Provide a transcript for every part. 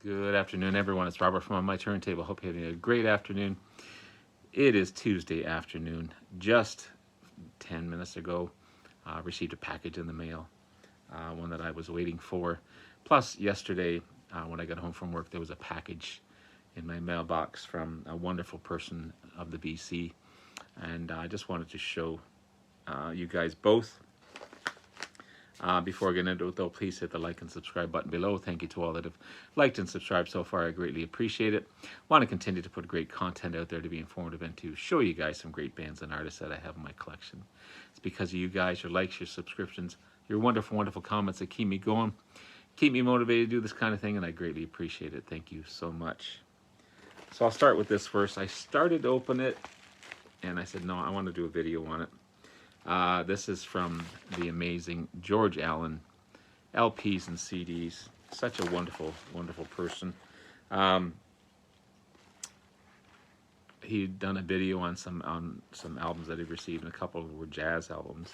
Good afternoon, everyone. It's Robert from On My Turntable. Hope you're having a great afternoon. It is Tuesday afternoon. Just 10 minutes ago, received a package in the mail, one that I was waiting for. Plus, yesterday, when I got home from work, there was a package in my mailbox from a wonderful person of the BC. And I just wanted to show you guys both. Before I get into it, though, please hit the like and subscribe button below. Thank you to all that have liked and subscribed so far. I greatly appreciate it. Want to continue to put great content out there to be informative and to show you guys some great bands and artists that I have in my collection. It's because of you guys, your likes, your subscriptions, your wonderful, wonderful comments that keep me going, keep me motivated to do this kind of thing, and I greatly appreciate it. Thank you so much. So I'll start with this first. I started to open it, and I said, no, I want to do a video on it. This is from the amazing George Allen, LPs and CDs. Such a wonderful, wonderful person. He'd done a video on some albums that he received, and a couple were jazz albums.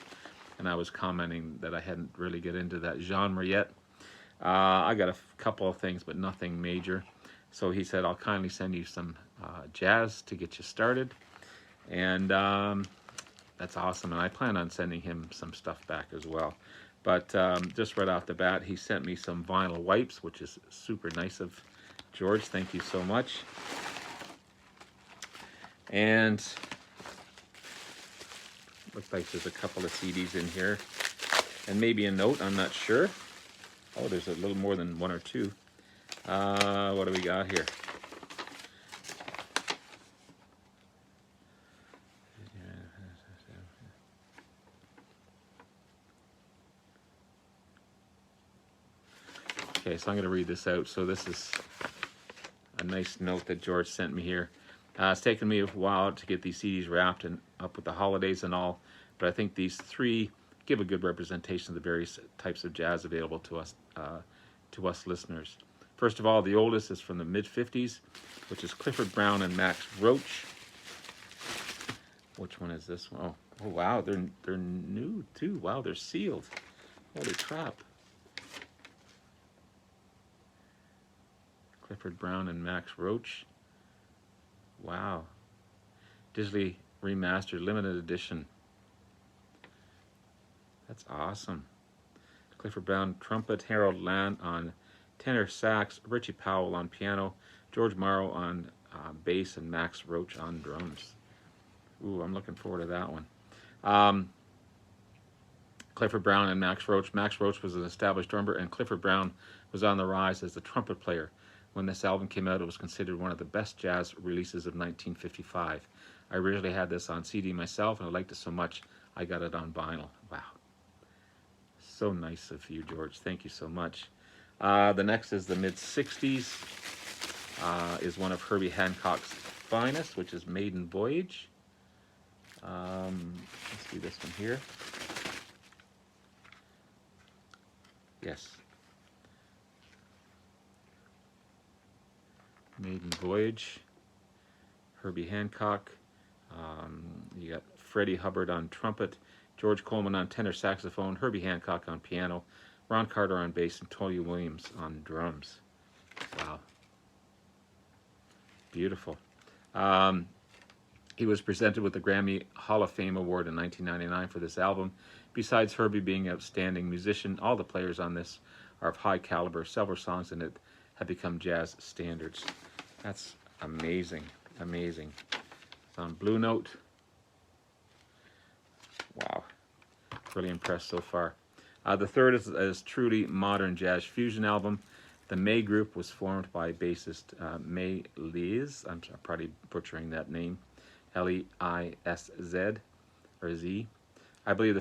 And I was commenting that I hadn't really get into that genre yet. I got a couple of things, but nothing major. So he said, I'll kindly send you some jazz to get you started. And that's awesome, and I plan on sending him some stuff back as well. But just right off the bat, he sent me some vinyl wipes, which is super nice of George. Thank you so much. And looks like there's a couple of CDs in here, and maybe a note, I'm not sure. Oh, there's a little more than one or two. What do we got here? Okay, so I'm going to read this out. So this is a nice note that George sent me here. It's taken me a while to get these CDs wrapped and up with the holidays and all, but I think these three give a good representation of the various types of jazz available to us listeners. First of all, the oldest is from the mid-50s, which is Clifford Brown and Max Roach. Which one is this one? Oh wow, they're new too. Wow, they're sealed. Holy crap. Clifford Brown and Max Roach. Wow. Digitally remastered, limited edition. That's awesome. Clifford Brown trumpet, Harold Land on tenor sax, Richie Powell on piano, George Morrow on bass, and Max Roach on drums. Ooh, I'm looking forward to that one. Clifford Brown and Max Roach. Max Roach was an established drummer, and Clifford Brown was on the rise as the trumpet player. When this album came out, it was considered one of the best jazz releases of 1955. I originally had this on CD myself, and I liked it so much, I got it on vinyl. Wow. So nice of you, George. Thank you so much. The next is the mid-60s, is one of Herbie Hancock's finest, which is Maiden Voyage. Let's do this one here. Yes. Maiden Voyage, Herbie Hancock. You got Freddie Hubbard on trumpet, George Coleman on tenor saxophone, Herbie Hancock on piano, Ron Carter on bass, and Tony Williams on drums. Wow. Beautiful. He was presented with the Grammy Hall of Fame Award in 1999 for this album. Besides Herbie being an outstanding musician, all the players on this are of high caliber. Several songs in it have become jazz standards. That's amazing, amazing. It's on Blue Note. Wow, really impressed so far. The third is truly modern jazz fusion album. The May Group was formed by bassist May Liz. I'm probably butchering that name. L-E-I-S-Z or Z. I believe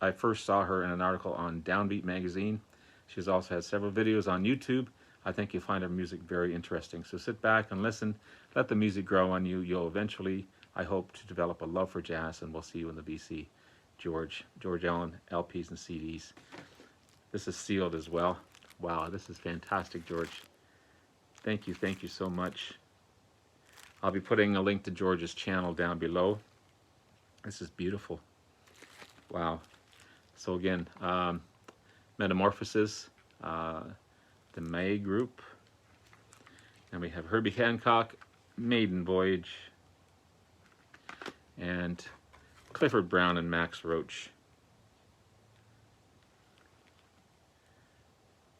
I first saw her in an article on Downbeat magazine. She's also had several videos on YouTube. I think you'll find her music very interesting. So sit back and listen. Let the music grow on you. You'll eventually, I hope, to develop a love for jazz, and we'll see you in the BC. George Allen, LPs and CDs. This is sealed as well. Wow, this is fantastic, George. Thank you so much. I'll be putting a link to George's channel down below. This is beautiful. Wow. So again, Metamorphosis, the May Group, And we have Herbie Hancock, Maiden Voyage, and Clifford Brown and Max Roach.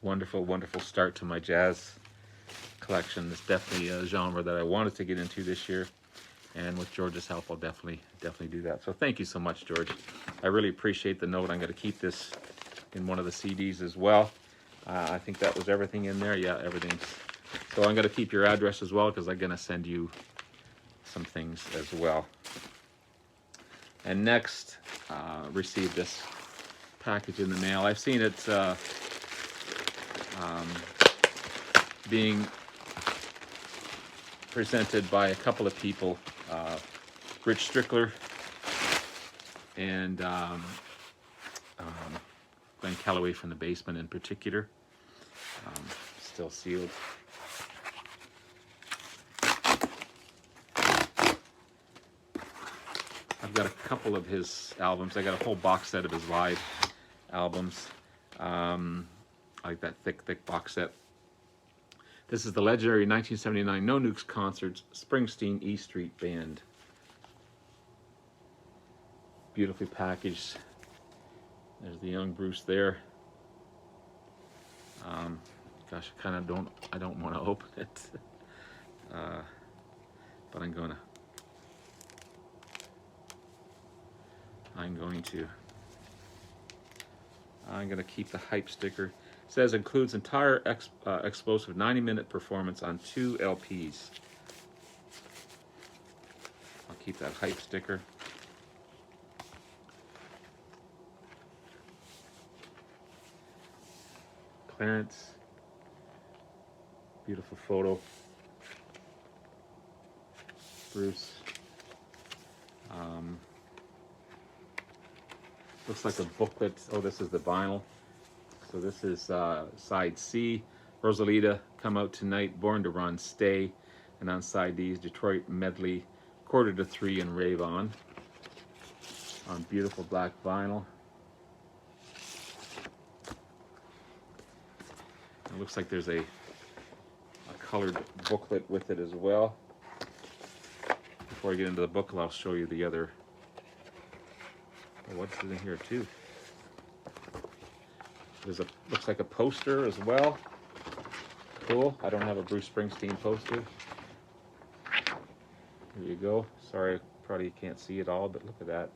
Wonderful, wonderful start to my jazz collection. It's definitely a genre that I wanted to get into this year, and with George's help, I'll definitely do that. So thank you so much, George. I really appreciate the note. I'm going to keep this in one of the CDs as well. I think that was everything in there. Yeah, everything. So I'm going to keep your address as well, because I'm going to send you some things as well. And next, received this package in the mail. I've seen it being presented by a couple of people, Rich Strickler and Glenn Calloway from the Basement in particular. Still sealed. I've got a couple of his albums. I got a whole box set of his live albums. I like that thick box set. This is the legendary 1979 No Nukes Concerts, Springsteen E Street Band. Beautifully packaged. There's the young Bruce there. Gosh, I don't want to open it. But I'm going to keep the hype sticker. It says includes entire explosive 90-minute performance on 2 LPs. I'll keep that hype sticker. Clarence, beautiful photo. Bruce. Looks like a booklet. Oh, this is the vinyl. So this is side C, Rosalita, Come Out Tonight, Born to Run, Stay. And on side D is Detroit Medley, Quarter to Three, and Rave On. On beautiful black vinyl. It looks like there's a colored booklet with it as well. Before I get into the booklet, I'll show you the other. Oh, what's in here too? Looks like a poster as well. Cool. I don't have a Bruce Springsteen poster. Here you go. Sorry, probably you can't see it all, but look at that.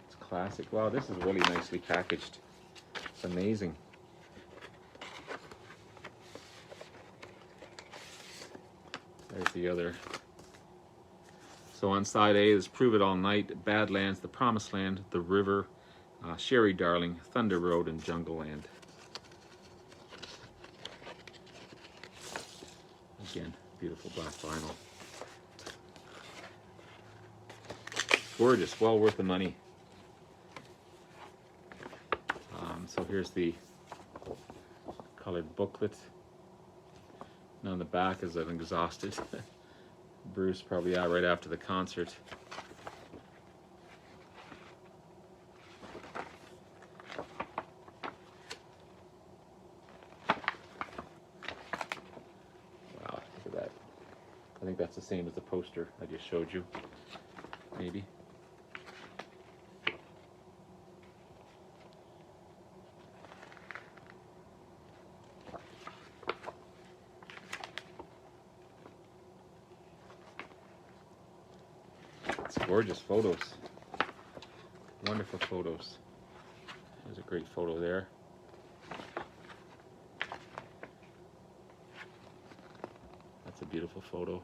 It's classic. Wow, this is really nicely packaged. It's amazing. There's the other. So on side A is Prove It All Night, Badlands, The Promised Land, The River, Sherry Darling, Thunder Road, and Jungle Land. Again, beautiful black vinyl. Gorgeous, well worth the money. So here's the colored booklet. And on the back is an exhausted Bruce, probably out right after the concert. Wow, look at that. I think that's the same as the poster I just showed you, maybe. Gorgeous photos. Wonderful photos. There's a great photo there. That's a beautiful photo.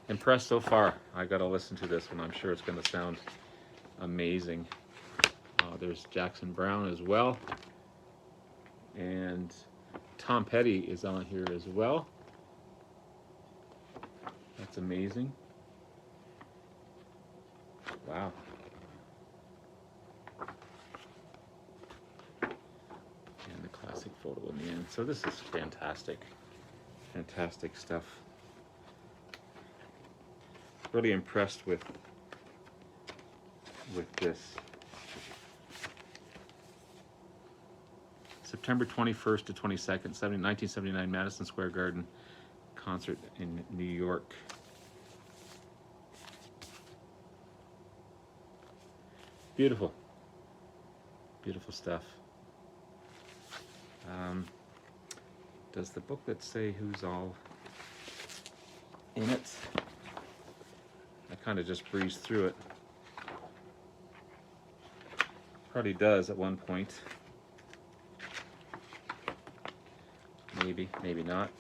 Impressed so far. I gotta listen to this one. I'm sure it's gonna sound amazing. There's Jackson Browne as well. And Tom Petty is on here as well. That's amazing. Wow. And the classic photo in the end. So this is fantastic. Fantastic stuff. Really impressed with this. September 21st to 22nd, 1979, Madison Square Garden concert in New York. Beautiful. Beautiful stuff. Does the booklet say who's all in it? I kind of just breezed through it. Probably does at one point. Maybe, maybe not.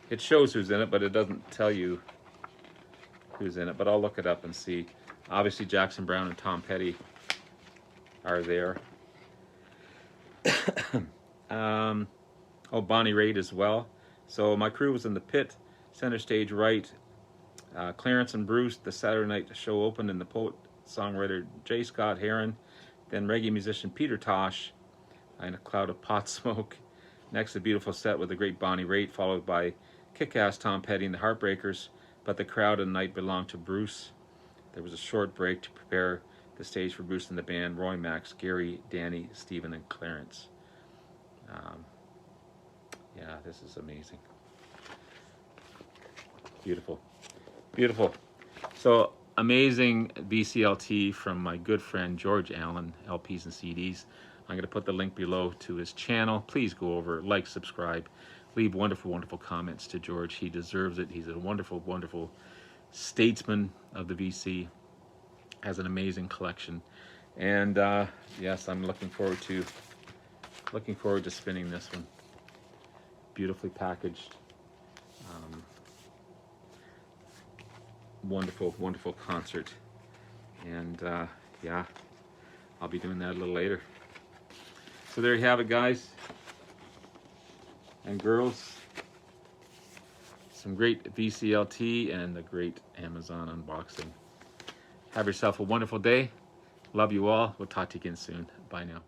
It shows who's in it, but it doesn't tell you who's in it. But I'll look it up and see. Obviously, Jackson Browne and Tom Petty are there. Oh, Bonnie Raitt as well. So my crew was in the pit, center stage right. Clarence and Bruce, the Saturday night show opened, and the poet-songwriter J. Scott Heron, then reggae musician Peter Tosh, and a cloud of pot smoke. Next, a beautiful set with the great Bonnie Raitt, followed by kick-ass Tom Petty and the Heartbreakers, but the crowd and night belonged to Bruce. There was a short break to prepare the stage for Bruce and the band, Roy, Max, Gary, Danny, Stephen, and Clarence. Yeah, this is amazing. Beautiful. Beautiful. So, amazing VCLT from my good friend George Allen, LPs and CDs. I'm going to put the link below to his channel. Please go over, like, subscribe, leave wonderful, wonderful comments to George. He deserves it. He's a wonderful, wonderful statesman of the VC. Has an amazing collection. And yes, I'm looking forward to spinning this one. Beautifully packaged. Wonderful, wonderful concert. And yeah, I'll be doing that a little later. So there you have it, guys and girls. Some great VCLT and a great Amazon unboxing. Have yourself a wonderful day. Love you all. We'll talk to you again soon. Bye now.